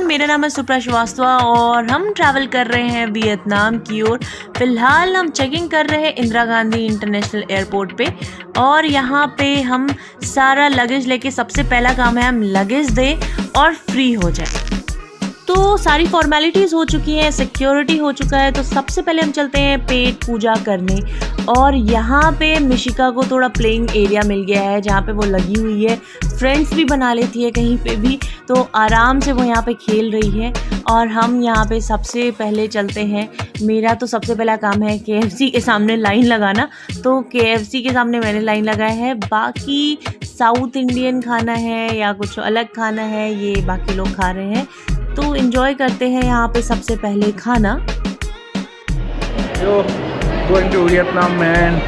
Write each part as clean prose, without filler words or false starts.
मेरा नाम है सुप्रा श्रीवास्तव और हम ट्रैवल कर रहे हैं वियतनाम की ओर। फ़िलहाल हम चेकिंग कर रहे हैं इंदिरा गांधी इंटरनेशनल एयरपोर्ट पे और यहाँ पे हम सारा लगेज लेके सबसे पहला काम है हम लगेज दें और फ्री हो जाए। तो सारी फॉर्मेलिटीज़ हो चुकी हैं, सिक्योरिटी हो चुका है, तो सबसे पहले हम चलते हैं पेट पूजा करने। और यहाँ पे मिशिका को थोड़ा प्लेइंग एरिया मिल गया है जहाँ पे वो लगी हुई है, फ्रेंड्स भी बना लेती है कहीं पे भी, तो आराम से वो यहाँ पे खेल रही है। और हम यहाँ पे सबसे पहले चलते हैं, मेरा तो सबसे पहला काम है KFC के सामने लाइन लगाना, तो KFC के सामने मैंने लाइन लगाया है। बाकी साउथ इंडियन खाना है या कुछ अलग खाना है ये बाकी लोग खा रहे हैं, तो एंजॉय करते हैं यहाँ पे सबसे पहले खाना। Going to Vietnam man.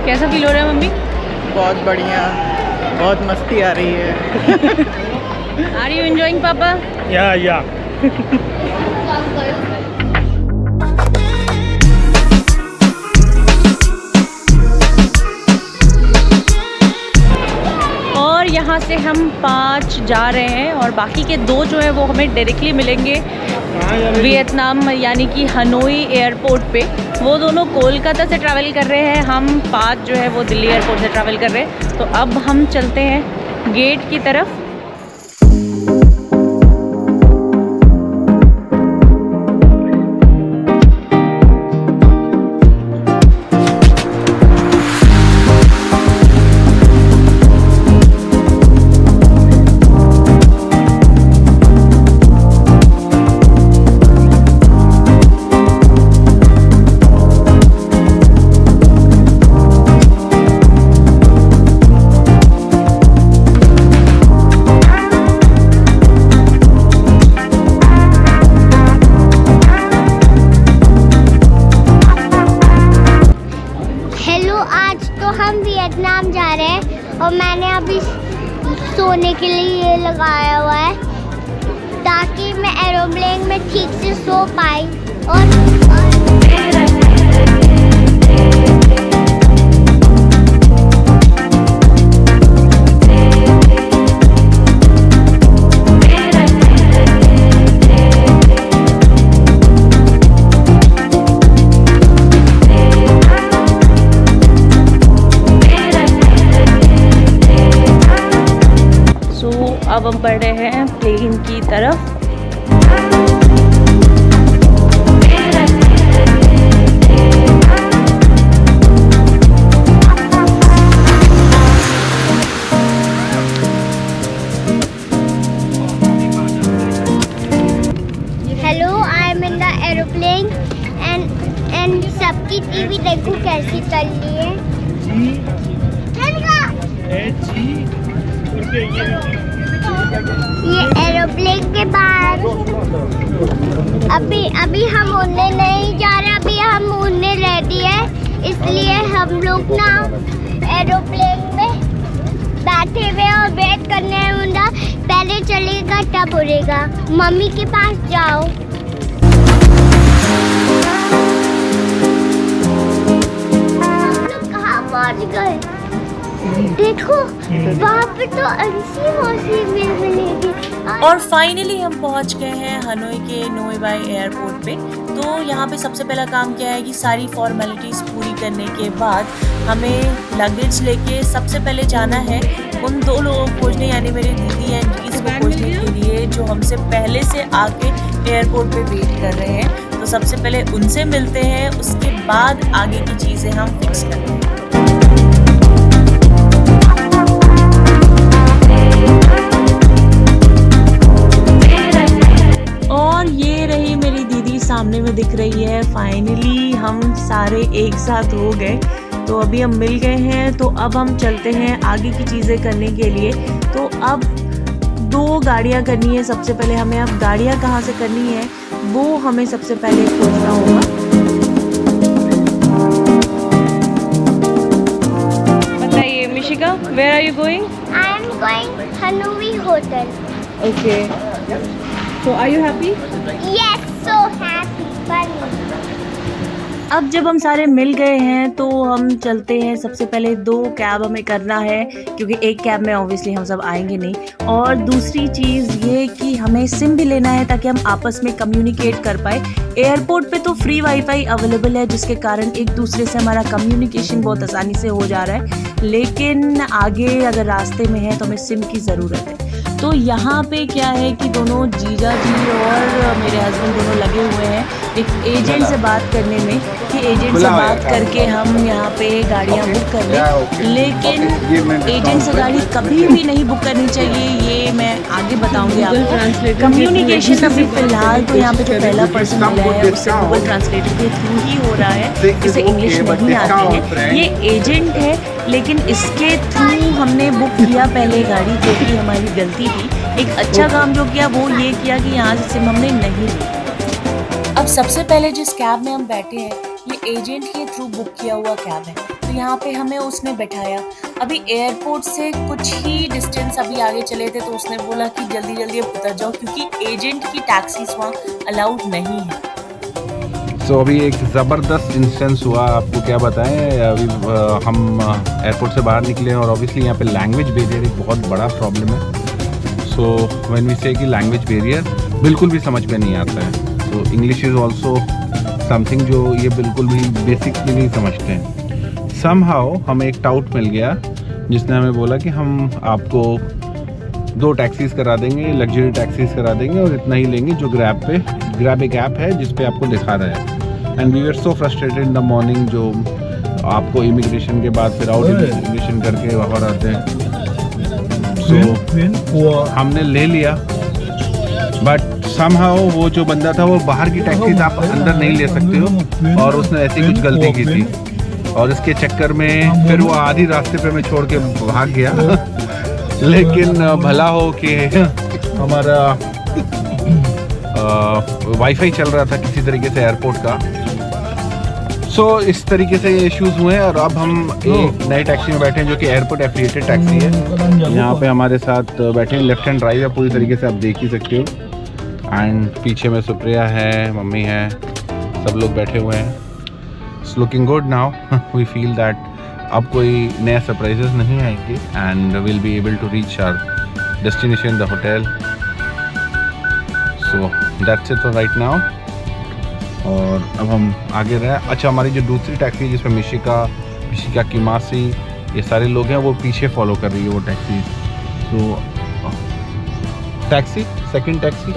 कैसा फील हो रहा है मम्मी? बहुत बढ़िया, बहुत मस्ती आ रही है। आर यू एंजॉयिंग पापा? या और यहाँ से हम 5 जा रहे हैं और बाकी के 2 जो है वो हमें डायरेक्टली मिलेंगे वियतनाम यानी कि हनोई एयरपोर्ट पे। वो दोनों कोलकाता से ट्रैवल कर रहे हैं, हम 5 जो है वो दिल्ली एयरपोर्ट से ट्रैवल कर रहे हैं। तो अब हम चलते हैं गेट की तरफ। हम वियतनाम जा रहे हैं और मैंने अभी सोने के लिए ये लगाया हुआ है ताकि मैं एरोप्लेन में ठीक से सो पाई। और अब हम बढ़ रहे हैं प्लेन की तरफ। Hello, I am in the aeroplane and सबकी टीवी देखो कैसी चल रही है। ये एरोप्लेन के बाहर अभी हम उड़ने नहीं जा रहे, अभी हम उड़ने रेडी है, इसलिए हम लोग ना एरोप्लेन में बैठे हुए और वेट करने हैं। मुंडा पहले चलेगा तब उड़ेगा। मम्मी के पास जाओ। हम लोग कहाँ पहुँच गए? देखो वहाँ पे तो ऐसी मौसी मिलेगी। और फाइनली हम पहुंच गए हैं हनोई के नोई बाई एयरपोर्ट पे। तो यहाँ पे सबसे पहला काम क्या है कि सारी फॉर्मेलिटीज़ पूरी करने के बाद हमें लगेज लेके सबसे पहले जाना है उन 2 लोगों को खोजने, यानी मेरी दीदी एंड जीस को खोजने के लिए जो हमसे पहले से आके एयरपोर्ट पे वेट कर रहे हैं। तो सबसे पहले उनसे मिलते हैं, उसके बाद आगे की चीज़ें हम फिक्स करते हैं। सामने में दिख रही है। फाइनली हम सारे एक साथ हो गए, तो अभी हम मिल गए हैं। तो अब हम चलते हैं आगे की चीज़ें करने के लिए। तो अब 2 गाड़ियाँ करनी है। सबसे पहले हमें अब गाड़ियाँ कहाँ से करनी है वो हमें सबसे पहले खोजना होगा। बताइए Mishika, where are you going? I am going Hanoi hotel. Okay, so are you happy? Yes, so happy. अब जब हम सारे मिल गए हैं तो हम चलते हैं। सबसे पहले 2 कैब हमें करना है क्योंकि एक कैब में ऑब्वियसली हम सब आएंगे नहीं, और दूसरी चीज़ ये कि हमें सिम भी लेना है ताकि हम आपस में कम्युनिकेट कर पाए। एयरपोर्ट पे तो फ्री वाईफाई अवेलेबल है जिसके कारण एक दूसरे से हमारा कम्युनिकेशन बहुत आसानी से हो जा रहा है, लेकिन आगे अगर रास्ते में है तो हमें सिम की ज़रूरत है। तो यहाँ पे क्या है कि दोनों जीजा जी और मेरे हस्बैंड दोनों लगे हुए हैं एक एजेंट से बात करने में कि एजेंट से बात करके हम यहाँ पे गाड़ियाँ बुक कर लें, लेकिन एजेंट से गाड़ी कभी भी नहीं बुक करनी चाहिए, ये मैं आगे बताऊँगी आपको। कम्युनिकेशन अभी फ़िलहाल तो यहाँ पे जो पहला पर्सन मिला है उससे गूगल ट्रांसलेटर के थ्रू ही हो रहा है, जिसे इंग्लिश नहीं आती है। ये एजेंट है लेकिन इसके थ्रू हमने बुक किया पहले गाड़ी, जो कि हमारी गलती थी। एक अच्छा काम जो किया वो ये किया कि यहाँ से सिम हमने नहीं ली। अब सबसे पहले जिस कैब में हम बैठे हैं ये एजेंट के थ्रू बुक किया हुआ कैब है, तो यहाँ पे हमें उसने बैठाया। अभी एयरपोर्ट से कुछ ही डिस्टेंस अभी आगे चले थे तो उसने बोला कि जल्दी जल्दी अब उतर जाओ क्योंकि एजेंट की टैक्सीज वहाँ अलाउड नहीं है। तो अभी एक ज़बरदस्त इंस्टेंस हुआ, आपको क्या बताएं। अभी हम एयरपोर्ट से बाहर निकले और ऑब्वियसली यहाँ पे लैंग्वेज बैरियर एक बहुत बड़ा प्रॉब्लम है। सो व्हेन वी से कि लैंग्वेज बैरियर बिल्कुल भी समझ में नहीं आता है, तो इंग्लिश इज़ ऑल्सो समथिंग जो ये बिल्कुल भी बेसिक भी नहीं समझते हैं। समहाउ हमें एक टाउट मिल गया जिसने हमें बोला कि हम आपको 2 टैक्सीज़ करा देंगे, लग्जरी टैक्सीज़ करा देंगे और इतना ही लेंगे जो ग्रैब एक ऐप है जिस पे आपको दिखा रहा है। And we were so frustrated in the morning, जो आपको इमिग्रेशन के बाद फिर आउट इमिग्रेशन करके बाहर आते हैं। सो हमने ले लिया, बट समहाउ वो जो बंदा था वो बाहर की टैक्सीज आप अंदर नहीं ले सकते हो, और उसने ऐसी कुछ गलती की थी और इसके चक्कर में फिर वो आधी रास्ते पे मैं छोड़ के भाग गया। लेकिन भला हो कि हमारा वाईफाई चल रहा था किसी तरीके से एयरपोर्ट का। सो इस तरीके से ये इश्यूज हुए हैं और अब हम एक नई टैक्सी में बैठे हैं जो कि एयरपोर्ट एफिलिएटेड टैक्सी है। यहाँ पे हमारे साथ बैठे हैं, लेफ्ट हैंड ड्राइव है पूरी तरीके से, आप देख ही सकते हो। एंड पीछे में सुप्रिया है, मम्मी है, सब लोग बैठे हुए हैं। It's looking good now. We feel that अब कोई नया सरप्राइजेस नहीं आएंगे and will be able to reach our destination, the hotel. So that's it for right now. और अब हम आगे रहे। अच्छा, हमारी जो दूसरी टैक्सी जिसमें मिशिका की मासी ये सारे लोग हैं वो पीछे फॉलो कर रही है वो टैक्सी। तो टैक्सी सेकंड टैक्सी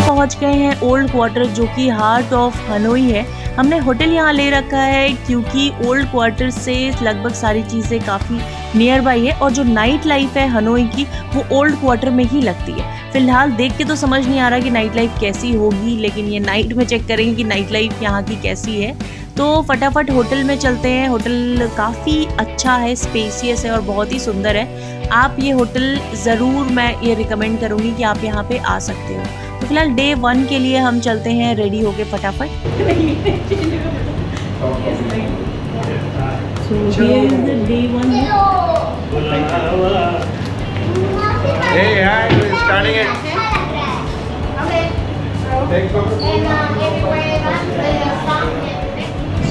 पहुंच गए हैं ओल्ड क्वार्टर, जो कि हार्ट ऑफ हनोई है। हमने होटल यहाँ ले रखा है क्योंकि ओल्ड क्वार्टर से लगभग सारी चीज़ें काफ़ी नियर बाई है और जो नाइट लाइफ है हनोई की वो ओल्ड क्वार्टर में ही लगती है। फिलहाल देख के तो समझ नहीं आ रहा कि नाइट लाइफ कैसी होगी, लेकिन ये नाइट में चेक करेंगे कि नाइट लाइफ यहाँ की कैसी है। तो फटाफट होटल में चलते हैं। होटल काफ़ी अच्छा है, स्पेसियस है और बहुत ही सुंदर है। आप ये होटल ज़रूर, मैं ये रिकमेंड करूँगी कि आप यहाँ पे आ सकते हो। तो फिलहाल डे 1 के लिए हम चलते हैं रेडी होके फटाफट। So here is the day 1. Hey, hi, we're starting it.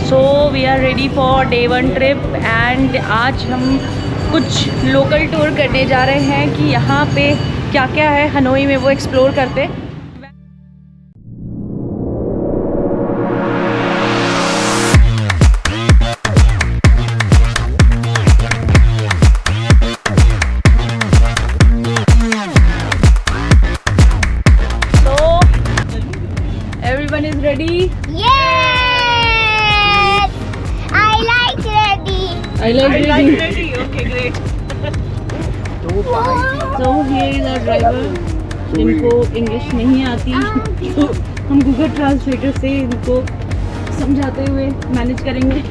So we are ready for day 1 trip and आज हम कुछ लोकल टूर करने जा रहे हैं कि यहाँ पे क्या क्या है हनोई में, वो एक्सप्लोर करते हैं। Everyone is ready? Yes! I like ready. I like ready. Okay, great. So here is our driver, जिनको इंग्लिश नहीं आती, तो हम गूगल ट्रांसलेटर से इनको समझाते हुए मैनेज करेंगे।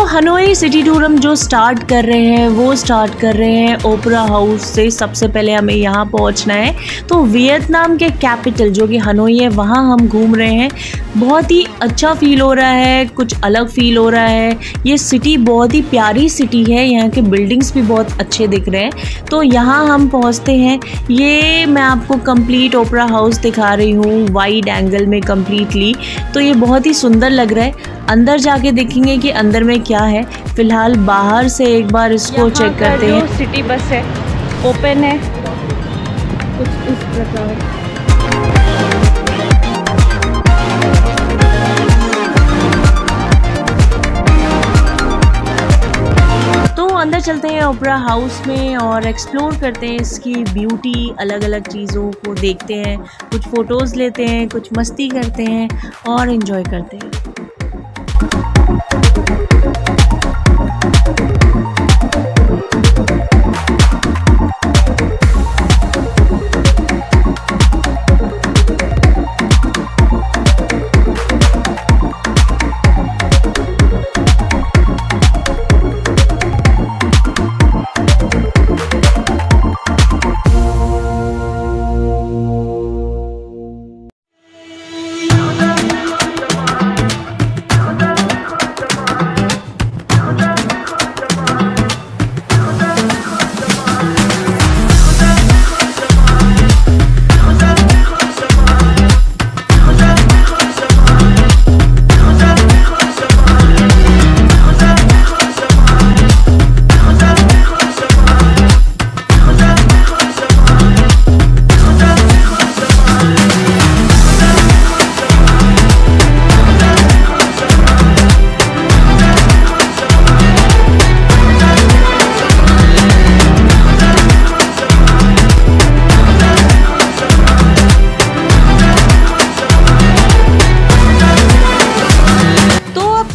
हनोई सिटी टूर हम जो स्टार्ट कर रहे हैं वो स्टार्ट कर रहे हैं ओपेरा हाउस से। सबसे पहले हमें यहाँ पहुँचना है तो वियतनाम के कैपिटल जो कि हनोई है वहाँ हम घूम रहे हैं। बहुत ही अच्छा फील हो रहा है, कुछ अलग फील हो रहा है। ये सिटी बहुत ही प्यारी सिटी है, यहाँ के बिल्डिंग्स भी बहुत अच्छे दिख रहे हैं। तो यहाँ हम पहुँचते हैं। ये मैं आपको कंप्लीट ओपेरा हाउस दिखा रही हूँ वाइड एंगल में कम्प्लीटली। तो ये बहुत ही सुंदर लग रहा है। अंदर जाके देखेंगे कि अंदर में क्या है। फिलहाल बाहर से एक बार इसको चेक करते हैं। सिटी बस है, ओपन है कुछ इस प्रकार। तो अंदर चलते हैं ओपेरा हाउस में और एक्सप्लोर करते हैं इसकी ब्यूटी, अलग अलग चीज़ों को देखते हैं, कुछ फ़ोटोज़ लेते हैं, कुछ मस्ती करते हैं और एंजॉय करते हैं।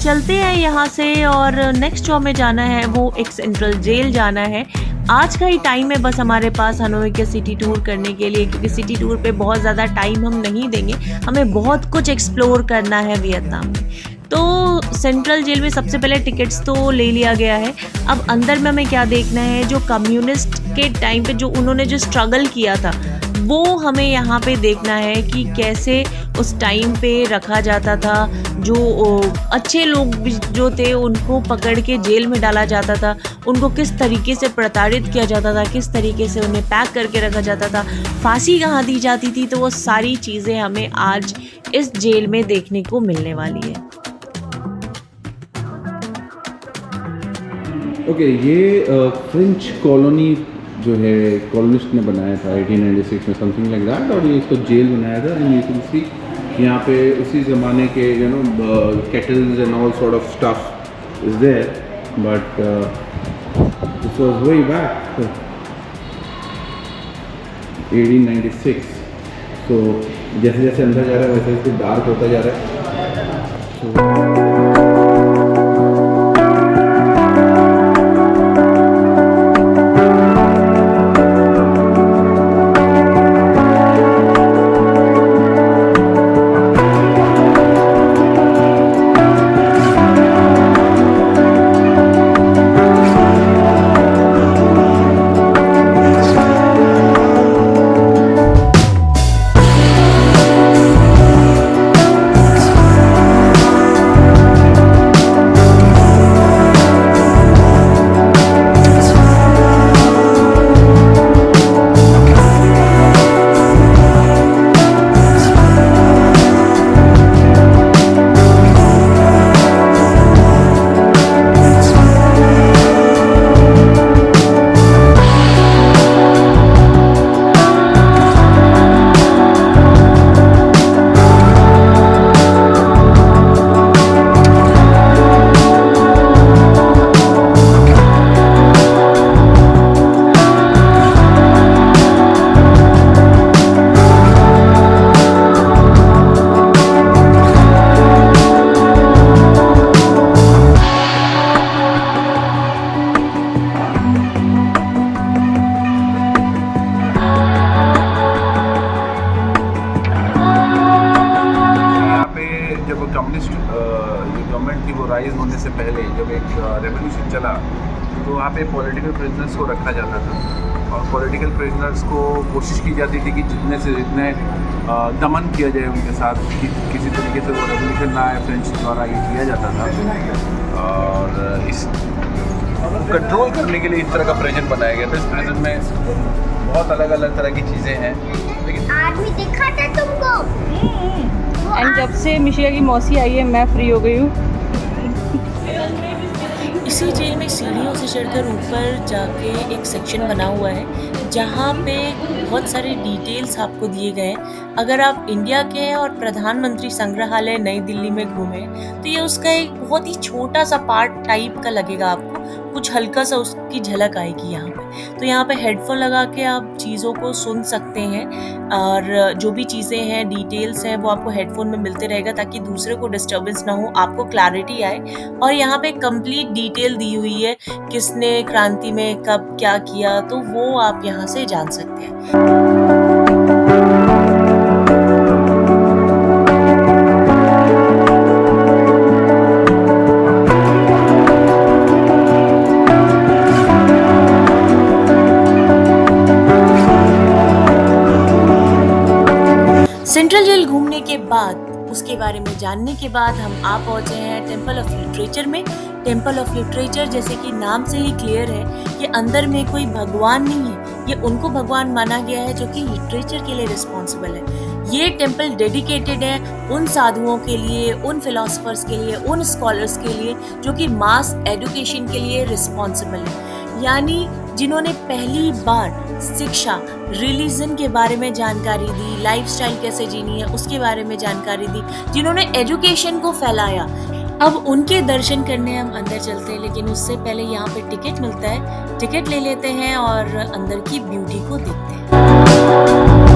चलते हैं यहाँ से और नेक्स्ट जो हमें जाना है वो एक सेंट्रल जेल जाना है। आज का ही टाइम है बस हमारे पास हनोई के सिटी टूर करने के लिए, क्योंकि सिटी टूर पे बहुत ज़्यादा टाइम हम नहीं देंगे, हमें बहुत कुछ एक्सप्लोर करना है वियतनाम में। तो सेंट्रल जेल में सबसे पहले टिकट्स तो ले लिया गया है। अब अंदर में हमें क्या देखना है, जो कम्युनिस्ट के टाइम पे जो उन्होंने जो स्ट्रगल किया था वो हमें यहाँ पे देखना है कि कैसे उस टाइम पे रखा जाता था। जो अच्छे लोग जो थे उनको पकड़ के जेल में डाला जाता था, उनको किस तरीके से प्रताड़ित किया जाता था, किस तरीके से उन्हें पैक करके रखा जाता था, फांसी कहाँ दी जाती थी। तो वो सारी चीज़ें हमें आज इस जेल में देखने को मिलने वाली है। ओके, ये फ्रेंच कॉलोनी जो है कॉलोनिस्ट ने बनाया था 1896 में, समथिंग लाइक दैट, और ये इसको जेल बनाया था। एंड यू कैन सी यहाँ पे उसी ज़माने के you know kettles and all sort of stuff is there, but this was way back 1896। सो जैसे जैसे अंदर जा रहा है वैसे वैसे डार्क होता जा रहा है। कम्युनिस्ट गवर्नमेंट थी वो राइज होने से पहले जब एक रेवोल्यूशन चला तो वहाँ पे पॉलिटिकल प्रिजनर्स को रखा जाता था और पॉलिटिकल प्रिजनर्स को कोशिश की जाती थी कि जितने से जितने दमन किया जाए उनके साथ कि किसी तरीके से वो रेवोल्यूशन ना आए फ्रेंच द्वारा ये किया जाता था और इस कंट्रोल करने के लिए इस तरह का प्रेजेंट बनाया गया था। इस प्रेजेंट में बहुत अलग अलग तरह की चीज़ें हैं लेकिन आदमी दिखा था तुमको। एंड जब से मिशिया की मौसी आई है मैं फ्री हो गई हूँ। इसी जेल में सीढ़ियों से चढ़कर ऊपर जाके एक सेक्शन बना हुआ है जहाँ पे बहुत सारे डिटेल्स आपको दिए गए हैं। अगर आप इंडिया के हैं और प्रधानमंत्री संग्रहालय नई दिल्ली में घूमें तो ये उसका एक बहुत ही छोटा सा पार्ट टाइप का लगेगा आपको, कुछ हल्का सा उसकी झलक आएगी यहाँ पे। तो यहाँ पे हेडफोन लगा के आप चीज़ों को सुन सकते हैं और जो भी चीज़ें हैं डिटेल्स हैं वो आपको हेडफोन में मिलते रहेगा ताकि दूसरे को डिस्टर्बेंस ना हो, आपको क्लैरिटी आए। और यहाँ पे कंप्लीट डिटेल दी हुई है किसने क्रांति में कब क्या किया, तो वो आप यहाँ से जान सकते हैं। सेंट्रल जेल घूमने के बाद उसके बारे में जानने के बाद हम आ पहुंचे हैं टेम्पल ऑफ लिटरेचर में। टेम्पल ऑफ लिटरेचर जैसे कि नाम से ही क्लियर है कि अंदर में कोई भगवान नहीं है, ये उनको भगवान माना गया है जो कि लिटरेचर के लिए रिस्पॉन्सिबल है। ये टेम्पल डेडिकेटेड है उन साधुओं के लिए, उन फिलोसफर्स के लिए, उन स्कॉलर्स के लिए जो कि मास एजुकेशन के लिए रिस्पॉन्सिबल है, यानी जिन्होंने पहली बार शिक्षा, रिलीजन के बारे में जानकारी दी, लाइफस्टाइल कैसे जीनी है उसके बारे में जानकारी दी, जिन्होंने एजुकेशन को फैलाया। अब उनके दर्शन करने हम अंदर चलते हैं, लेकिन उससे पहले यहाँ पे टिकट मिलता है, टिकट ले लेते हैं और अंदर की ब्यूटी को देखते हैं।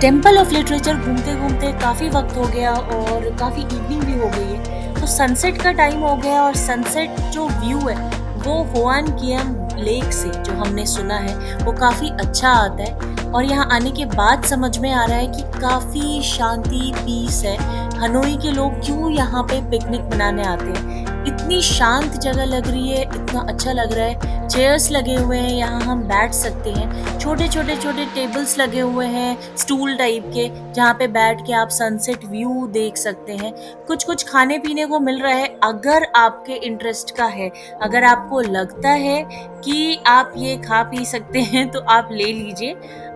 टेम्पल ऑफ लिटरेचर घूमते घूमते काफ़ी वक्त हो गया और काफ़ी इवनिंग भी हो गई है, तो सनसेट का टाइम हो गया और सनसेट जो व्यू है वो हुआन कियम लेक से जो हमने सुना है वो काफ़ी अच्छा आता है। और यहाँ आने के बाद समझ में आ रहा है कि काफ़ी शांति पीस है। हनोई के लोग क्यों यहाँ पे पिकनिक मनाने आते हैं, इतनी शांत जगह लग रही है, इतना अच्छा लग रहा है। चेयर्स लगे हुए हैं, यहाँ हम बैठ सकते हैं, छोटे छोटे टेबल्स लगे हुए हैं स्टूल टाइप के, जहाँ पे बैठ के आप सनसेट व्यू देख सकते हैं। कुछ खाने पीने को मिल रहा है, अगर आपके इंटरेस्ट का है, अगर आपको लगता है कि आप ये खा पी सकते हैं तो आप ले लीजिए,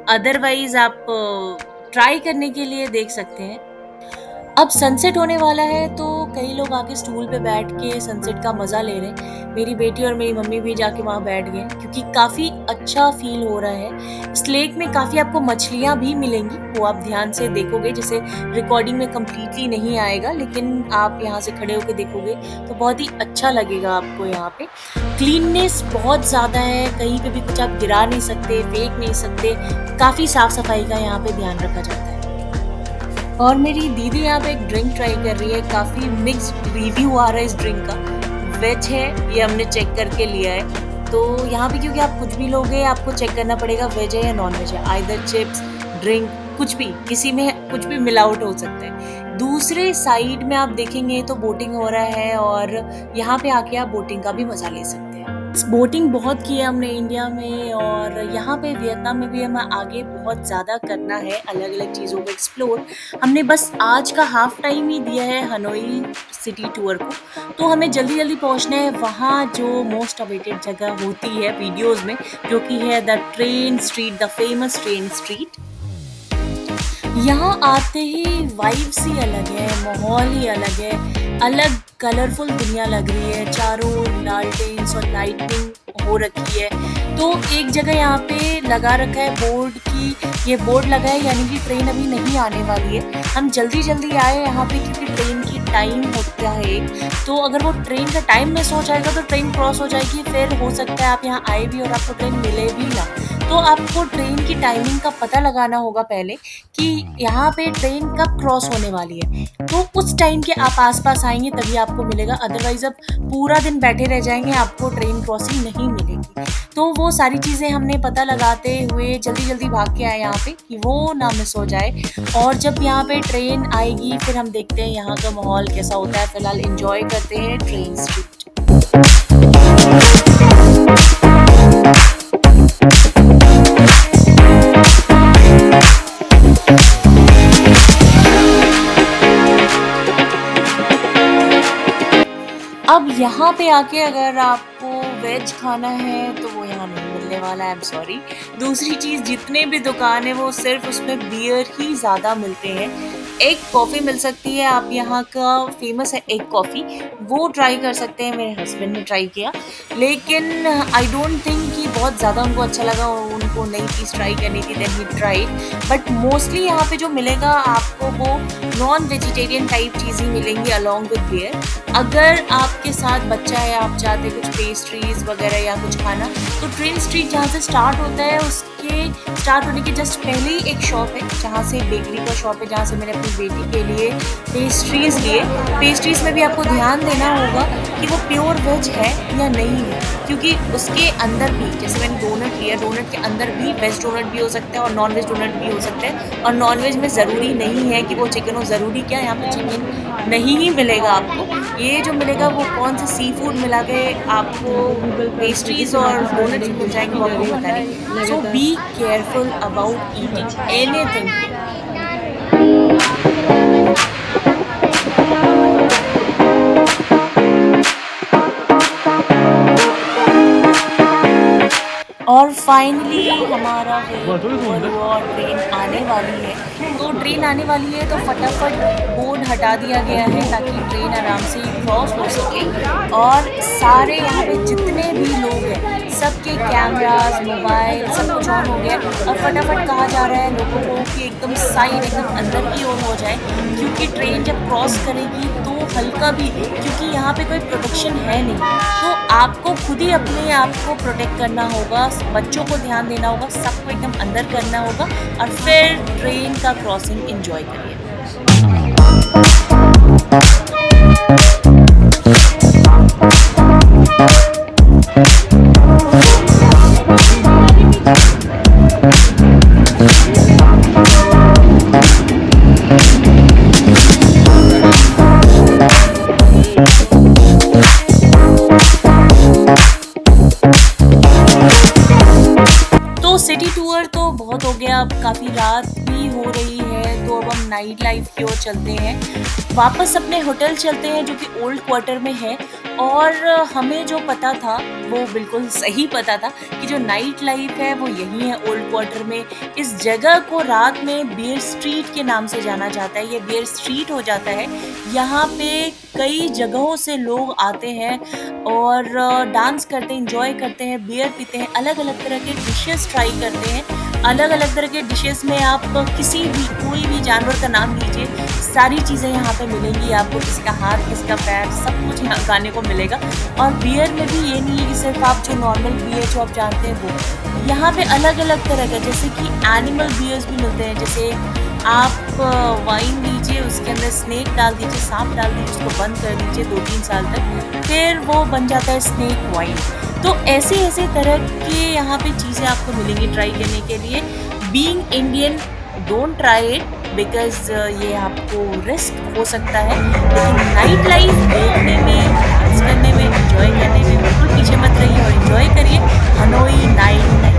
अदरवाइज आप ट्राई करने के लिए देख सकते हैं। अब सनसेट होने वाला है तो कई लोग आके स्टूल पे बैठ के सनसेट का मज़ा ले रहे हैं। मेरी बेटी और मेरी मम्मी भी जाके वहाँ बैठ गए क्योंकि काफ़ी अच्छा फील हो रहा है। इस लेक में काफ़ी आपको मछलियाँ भी मिलेंगी, वो आप ध्यान से देखोगे, जैसे रिकॉर्डिंग में कम्प्लीटली नहीं आएगा, लेकिन आप यहाँ से खड़े होकर देखोगे तो बहुत ही अच्छा लगेगा आपको। यहाँ पे क्लीननेस बहुत ज़्यादा है, कहीं पे भी कुछ आप गिरा नहीं सकते, फेंक नहीं सकते, काफ़ी साफ़ सफाई का यहाँ पे ध्यान रखा जाता है। और मेरी दीदी यहाँ पे एक ड्रिंक ट्राई कर रही है, काफ़ी मिक्स्ड रिव्यू आ रहा है इस ड्रिंक का। वेज है, ये हमने चेक करके लिया है। तो यहाँ पे क्योंकि आप कुछ भी लोगे आपको चेक करना पड़ेगा वेज है या नॉन वेज है, आइदर चिप्स, ड्रिंक, कुछ भी, किसी में कुछ भी मिल आउट हो सकता है। दूसरे साइड में आप देखेंगे तो बोटिंग हो रहा है और यहाँ पे आके आप बोटिंग का भी मज़ा ले सकते हैं। बोटिंग बहुत की है हमने इंडिया में और यहाँ पे वियतनाम में भी हमें आगे बहुत ज़्यादा करना है, अलग अलग चीज़ों को एक्सप्लोर। हमने बस आज का हाफ टाइम ही दिया है हनोई सिटी टूर को, तो हमें जल्दी जल्दी पहुँचना है वहाँ जो मोस्ट अवेटेड जगह होती है वीडियोज़ में, जो कि है the train street, the famous train street. यहाँ आते ही वाइब्स ही अलग है, माहौल ही अलग है, अलग कलरफुल दुनिया लग रही है, चारों लालटेन्स और लाइटिंग हो रखी है। तो एक जगह यहाँ पे लगा रखा है बोर्ड की, ये बोर्ड लगा है यानी कि ट्रेन अभी नहीं आने वाली है। हम जल्दी जल्दी आए यहाँ पे क्योंकि ट्रेन की टाइम होता है, तो अगर वो ट्रेन का टाइम मिस हो जाएगा तो ट्रेन क्रॉस हो जाएगी, फिर हो सकता है आप यहाँ आए भी और आपको ट्रेन मिले भी ना। तो आपको ट्रेन की टाइमिंग का पता लगाना होगा पहले कि यहाँ पे ट्रेन कब क्रॉस होने वाली है, तो उस टाइम के आप आसपास आएंगे तभी आपको मिलेगा, अदरवाइज आप पूरा दिन बैठे रह जाएंगे, आपको ट्रेन क्रॉसिंग नहीं मिलेगी। तो वो सारी चीज़ें हमने पता लगाते हुए जल्दी जल्दी भाग के आए यहाँ पे कि वो ना मिस हो जाए। और जब यहाँ पे ट्रेन आएगी फिर हम देखते हैं यहाँ का माहौल कैसा होता है। फिलहाल एंजॉय करते हैं ट्रेन स्ट्रीट। अब यहाँ पे आके अगर आपको वेज खाना है तो वो यहाँ नहीं मिलने वाला है, आई एम सॉरी। दूसरी चीज़, जितने भी दुकान है वो सिर्फ उसमें बियर ही ज़्यादा मिलते हैं। एग कॉफ़ी मिल सकती है, आप यहाँ का फेमस है एग कॉफ़ी, वो ट्राई कर सकते हैं। मेरे हस्बैंड ने ट्राई किया लेकिन आई डोंट थिंक कि बहुत ज़्यादा उनको अच्छा लगा और उनको नई चीज़ ट्राई करनी थी, then he try. But mostly यहाँ पे जो मिलेगा आपको वो नॉन वेजिटेरियन टाइप चीज़ें मिलेंगी अलॉन्ग विद बियर। अगर आपके साथ बच्चा है, आप चाहते कुछ पेस्ट्रीज वगैरह या कुछ खाना, तो ट्रेन स्ट्रीट जहाँ से स्टार्ट होता है उसके स्टार्ट होने के जस्ट पहले ही एक शॉप है जहाँ से बेकरी का शॉप है, जहाँ से मैंने अपनी बेटी के लिए पेस्ट्रीज़ लिए। पेस्ट्रीज़ में भी आपको ध्यान देना होगा कि वो प्योर वेज है या नहीं है, क्योंकि उसके अंदर भी, जैसे मैंने डोनट लिया, डोनट के अंदर भी वेज डोनट भी हो सकता है और नॉन वेज डोनट भी हो सकता है। और नॉन वेज में ज़रूरी नहीं है कि वो चिकन हो, ज़रूरी क्या, यहाँ पर चिकन नहीं ही मिलेगा आपको। ये जो मिलेगा वो कौन से सी फूड मिला के आपको पेस्ट्रीज़ और डोनट्स मिल जाएंगे वो आपको पता नहीं। So be careful about eating anything. और फाइनली हमारा ट्रेन आने वाली है, तो ट्रेन आने वाली है तो फटाफट बोर्ड हटा दिया गया है ताकि ट्रेन आराम से क्रॉस हो सके। और सारे यहाँ पे जितने भी लोग हैं सबके कैमरास, मोबाइल सब कुछ ऑन हो गया और फटाफट कहा जा रहा है लोगों को कि एकदम साइड, एकदम अंदर की ओर हो जाए, क्योंकि ट्रेन जब क्रॉस करेगी तो हल्का भी, क्योंकि यहाँ पे कोई प्रोटेक्शन है नहीं, तो आपको खुद ही अपने आप को प्रोटेक्ट करना होगा। बच्चों बच्चों को ध्यान देना होगा, सबको एकदम अंदर करना होगा और फिर ट्रेन का क्रॉसिंग एंजॉय करिए। सिटी टूर तो बहुत हो गया, अब काफ़ी रात भी हो रही है, तो अब हम नाइट लाइफ की ओर चलते हैं। वापस अपने होटल चलते हैं जो कि ओल्ड क्वार्टर में है। और हमें जो पता था वो बिल्कुल सही पता था कि जो नाइट लाइफ है वो यही है ओल्ड क्वार्टर में। इस जगह को रात में बियर स्ट्रीट के नाम से जाना जाता है, ये बियर स्ट्रीट हो जाता है। यहाँ पे कई जगहों से लोग आते हैं और डांस करते हैं, एंजॉय करते हैं, बियर पीते हैं, अलग अलग तरह के डिशेस ट्राई करते हैं। अलग अलग तरह के डिशेस में आप किसी भी कोई भी जानवर का नाम लीजिए, सारी चीज़ें यहाँ पे मिलेंगी आपको, किसका हाथ किसका पैर सब कुछ यहाँ खाने को मिलेगा। और बियर में भी ये नहीं है कि सिर्फ आप जो नॉर्मल बियर जो आप जानते हैं वो, यहाँ पे अलग अलग तरह का, जैसे कि एनिमल बियर्स भी मिलते हैं। जैसे आप वाइन लीजिए, उसके अंदर स्नेक डाल दीजिए, सांप डाल दीजिए, उसको बंद कर दीजिए 2-3 साल तक, फिर वो बन जाता है स्नेक वाइन। तो ऐसे ऐसे तरह के यहाँ पे चीज़ें आपको मिलेंगी ट्राई करने के लिए। Being Indian, don't try it because ये आपको रिस्क हो सकता है। लेकिन नाइट लाइफ देखने में, डांस करने में, एंजॉय करने में बिल्कुल पीछे मत रहिए और एंजॉय करिए हनोई नाइट लाइफ।